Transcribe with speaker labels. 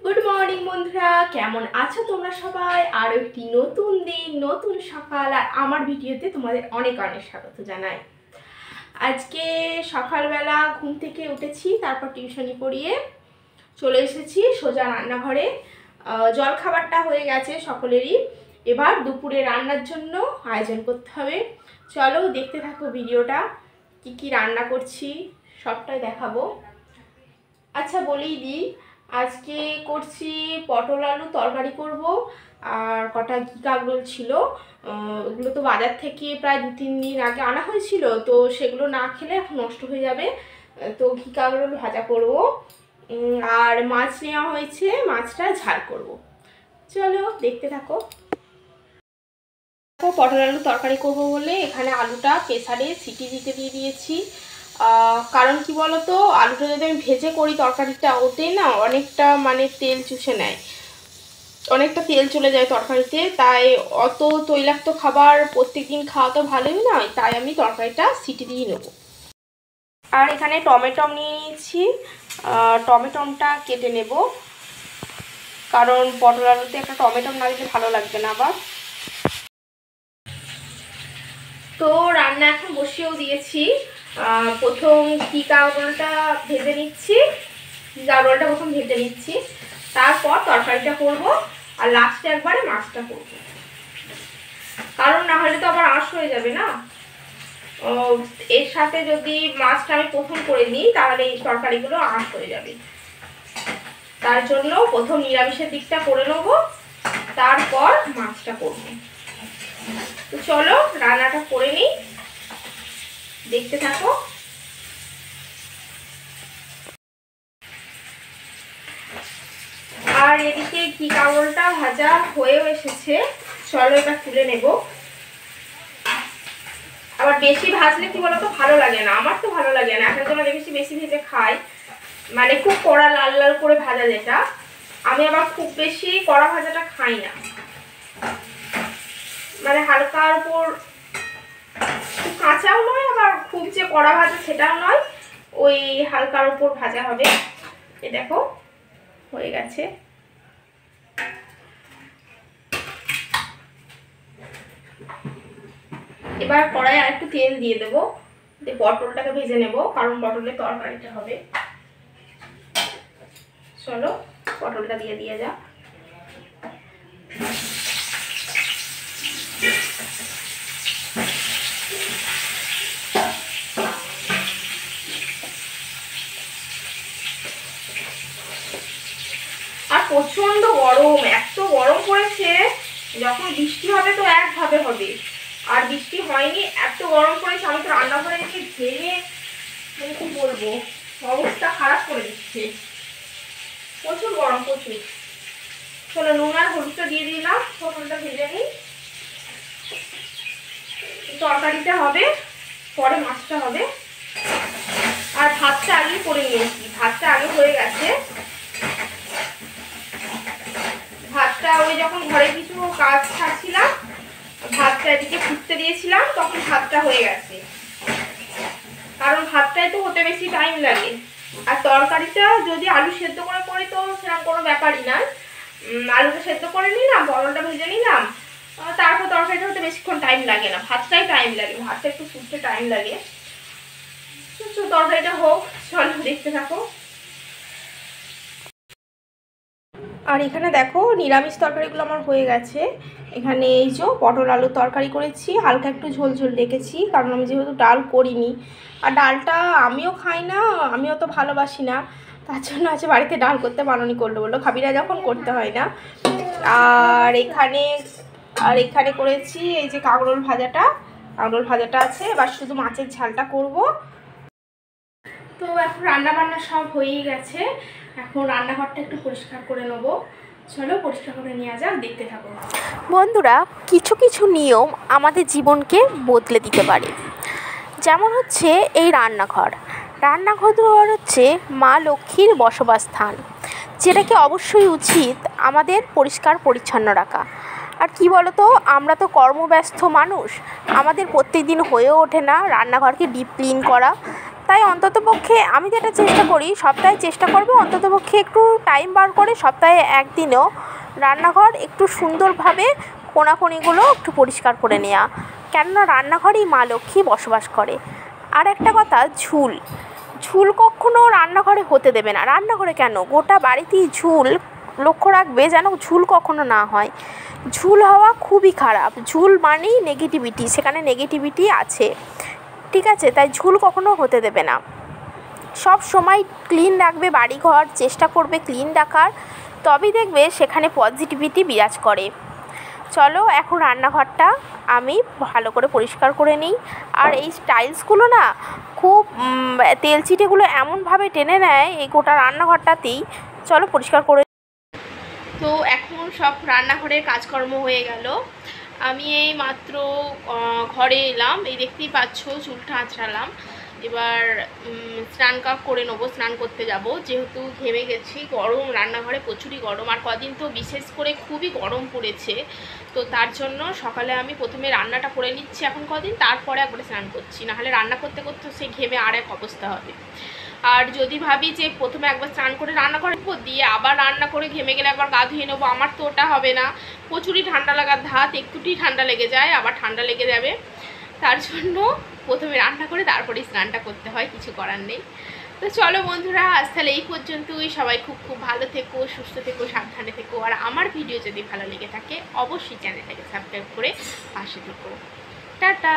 Speaker 1: Good morning বন্ধুরা, কেমন আছো তোমরা সবাই? আর একটি নতুন দিন, নতুন সকাল আর আমার ভিডিওতে তোমাদের অনেক অনেক স্বাগত জানাই। আজকে সকালবেলা ঘুম থেকে উঠেছি, তারপর টিউশনি পড়িয়ে চলে এসেছি সোজা রান্নাঘরে। জলখাবারটা হয়ে গেছে সকলেরই, এবার দুপুরে রান্নার জন্য আয়োজন করতে হবে। চলো দেখতে থাকো ভিডিওটা, কি কি রান্না করছি সবটাই দেখাবো। আচ্ছা বলেই দিই, আজকে করছি পটল আলু তরকারি করব, আর কটা ঘি কাঁকরোল ছিল, ওগুলো তো বাজার থেকে প্রায় 2-3 দিন আগে আনা হয়েছিল, তো সেগুলো না খেলে এখন নষ্ট হয়ে যাবে, তো ঘি কাঁকরোল ভাজা করব। আর মাছ নেওয়া হয়েছে, মাছটা ঝাল করব। চলো দেখতে থাকো। পটল আলু তরকারি করব বলে এখানে আলুটা প্রেসারে সিটি দিতে দিয়ে দিয়েছি। কারণ কি বলতো, আলুটা যদি আমি ভেজে করি তরকারিটা, ওতে না অনেকটা মানে তেল চুষে নেয়, অনেকটা তেল চলে যায় তরকারিতে, তাই অত তৈলাক্ত খাবার প্রত্যেকদিন খাওয়া তো ভালোই নয়, তাই আমি তরকারিটা সিটি দিয়ে নেব। আর এখানে টমেটম নিয়ে নিয়েছি, টমেটমটা কেটে নেব, কারণ পটল আলুতে একটা টমেটম না দিলে ভালো লাগবে না আবার। তো রান্না এখন বসিয়েও দিয়েছি। প্রথম ঘি কাঁকরোলটা ভেজে নিচ্ছি, কাঁকরোলটা প্রথম ভেজে নিচ্ছি, তারপর তরকারিটা করব, আর লাস্টে একবারে মাছটা করব, কারণ না হলে তো আবার আঁশ হয়ে যাবে না। এর সাথে যদি মাছটা আমি প্রথম করে নিই তাহলে এই তরকারিগুলো আঁশ হয়ে যাবে, তার জন্য প্রথম নিরামিষের দিকটা করে নেব, তারপর মাছটা করব। তো চলো রান্নাটা করে নিই, দেখতে থাকো। আর এদিকে ঘি কাঁকরোলটা ভাজা হয়েও এসেছে, চলো এবার তুলে নেব। আবার বেশি ভাজলে কি বলতো ভালো লাগে না, আমার তো ভালো লাগে না, এখন জন্য দেখেছি বেশি ভেজে খাই, মানে খুব কড়া লাল লাল করে ভাজা যেটা, আমি আবার খুব বেশি কড়া ভাজাটা খাই না, মানে হালকার উপর, খুব কাঁচাও নয় আবার খুব যে কড়া ভাজা সেটাও নয়, ওই হালকার উপর ভাজা হবে। এ দেখো হয়ে গেছে। এবার কড়াইয়ে আর একটু তেল দিয়ে দেবো, পটলটাকে ভেজে নেব, কারণ পটলের তরকারিটা হবে। চলো পটলটা দিয়ে দিয়ে যাক। আর প্রচন্ড গরম, এত গরম পড়েছে, যখন বৃষ্টি হবে তো একভাবে হবে, আর বৃষ্টি হয়নি, এত গরম পড়েছে, আমি তো রান্নাঘরে গিয়ে ঘেমে মানে কি বলবো, অবস্থা খারাপ করে দিচ্ছে, প্রচুর গরম প্রচুর। চলো নুন আর হলুদটা দিয়ে দিলাম, পটলটা ভেজে নিই, তরকারিটা হবে পরে মাছটা হবে। আর ভাতটা আগে করে নিয়েছি, ভাতটা আগে হয়ে গেছে, ভাতটা ওই যখন ঘরে কিছু কাজ ছাড়ছিলাম, ভাতটা এদিকে ফুটতে দিয়েছিলাম, তখন ভাতটা হয়ে গেছে, কারণ ভাতটাই তো হতে বেশি টাইম লাগে। আর তরকারিটা যদি আলু সেদ্ধ করে করি তো সেরকম কোনো ব্যাপারই না, আলুটা সেদ্ধ করে নিলাম, পটলটা ভেজে নিলাম, তারপর তরকারিটা হতে বেশিক্ষণ টাইম লাগে না, ভাতটাই টাইম লাগে, ভাতটা একটু ফুটতে টাইম লাগে। তরকারিটা হোক, চলো দেখতে থাকো। আর এখানে দেখো নিরামিষ তরকারিগুলো আমার হয়ে গেছে। এখানে এই যে পটল আলু তরকারি করেছি, হালকা একটু ঝোল ঝোল রেখেছি, কারণ আমি যেহেতু ডাল করিনি, আর ডালটা আমিও খাই না, আমিও তো ভালোবাসি না, তার জন্য আছে বাড়িতে ডাল করতে বারণই করলো, বললো খাবি না যখন করতে হয় না। আর এখানে করেছি এই যে কাঁকরোল ভাজাটা আছে, এবার শুধু মাছের ঝালটা করব। তো এখন রান্না বান্না সব হয়েই গেছে, এখন রান্নাঘরটা একটু পরিষ্কার করে নেব, চলো পরিষ্কার করে নিয়ে যাক, দেখতে থাকো।
Speaker 2: বন্ধুরা, কিছু কিছু নিয়ম আমাদের জীবনকে বদলে দিতে পারে, যেমন হচ্ছে এই রান্নাঘর হচ্ছে মা লক্ষ্মীর বসবাস স্থান, যেটাকে অবশ্যই উচিত আমাদের পরিষ্কার পরিচ্ছন্ন রাখা। আর কি বলতো, আমরা তো কর্মব্যস্ত মানুষ, আমাদের প্রত্যেক দিন হয়ে ওঠে না রান্নাঘরকে ডিপ ক্লিন করা, তাই অন্ততপক্ষে আমি যেটা চেষ্টা করি, সপ্তাহে চেষ্টা করবো অন্ততপক্ষে একটু টাইম বার করে সপ্তাহে একদিনও রান্নাঘর একটু সুন্দরভাবে কোণাকুণিগুলো একটু পরিষ্কার করে নেওয়া, কেননা রান্নাঘরেই মা লক্ষ্মী বসবাস করে। আর একটা কথা, ঝুল ঝুল কখনো রান্নাঘরে হতে দেবে না। রান্নাঘরে কেন, গোটা বাড়িতেই ঝুল লক্ষ্য রাখবে যেন ঝুল কখনো না হয়। ঝুল হওয়া খুবই খারাপ। ঝুল মানেই নেগেটিভিটি, সেখানে নেগেটিভিটি আছে, ঠিক আছে? তাই ঝুল কখনো হতে দেবে না। সব সময় ক্লিন রাখবে বাড়িঘর, চেষ্টা করবে ক্লিন রাখার, তবেই দেখবে সেখানে পজিটিভিটি বিরাজ করে। চলো এখন রান্নাঘরটা আমি ভালো করে পরিষ্কার করে নিই। আর এই টাইলসগুলো না খুব তেলচিটেগুলো এমনভাবে টেনে নেয় এই গোটা রান্নাঘরটাতেই। চলো পরিষ্কার করে।
Speaker 1: তো এখন সব রান্নাঘরের কাজকর্ম হয়ে গেল। আমি এই মাত্র ঘরে এলাম, এই দেখতেই পাচ্ছ চুলটা আঁচড়ালাম। এবার স্নান করে নেবো, স্নান করতে যাব, যেহেতু ঘেমে গেছি। গরম, রান্নাঘরে প্রচুরই গরম, আর কদিন তো বিশেষ করে খুবই গরম পড়েছে। তো তার জন্য সকালে আমি প্রথমে রান্নাটা করে নিচ্ছি এখন কদিন, তারপরে একবারে স্নান করছি, নাহলে রান্না করতে করতে সেই ঘেমে আর এক অবস্থা হবে। আর যদি ভাবি যে প্রথমে একবার স্নান করে রান্না করে দিয়ে আবার রান্না করে ঘেমে গেলে একবার গা ধুয়ে নেবো, আমার তো ওটা হবে না। প্রচুরই ঠান্ডা লাগার ধাত, একটুটি ঠান্ডা লেগে যায়, আবার ঠান্ডা লেগে যাবে। তার জন্য প্রথমে রান্না করে তারপরে স্নানটা করতে হয়, কিছু করার নেই। তো চলো বন্ধুরা, আজ তাহলে এই পর্যন্তই। সবাই খুব খুব ভালো থেকো, সুস্থ থেকো, সাবধানে থেকো। আর আমার ভিডিও যদি ভালো লেগে থাকে অবশ্যই চ্যানেলটাকে সাবস্ক্রাইব করে পাশে থেকো। টাটা।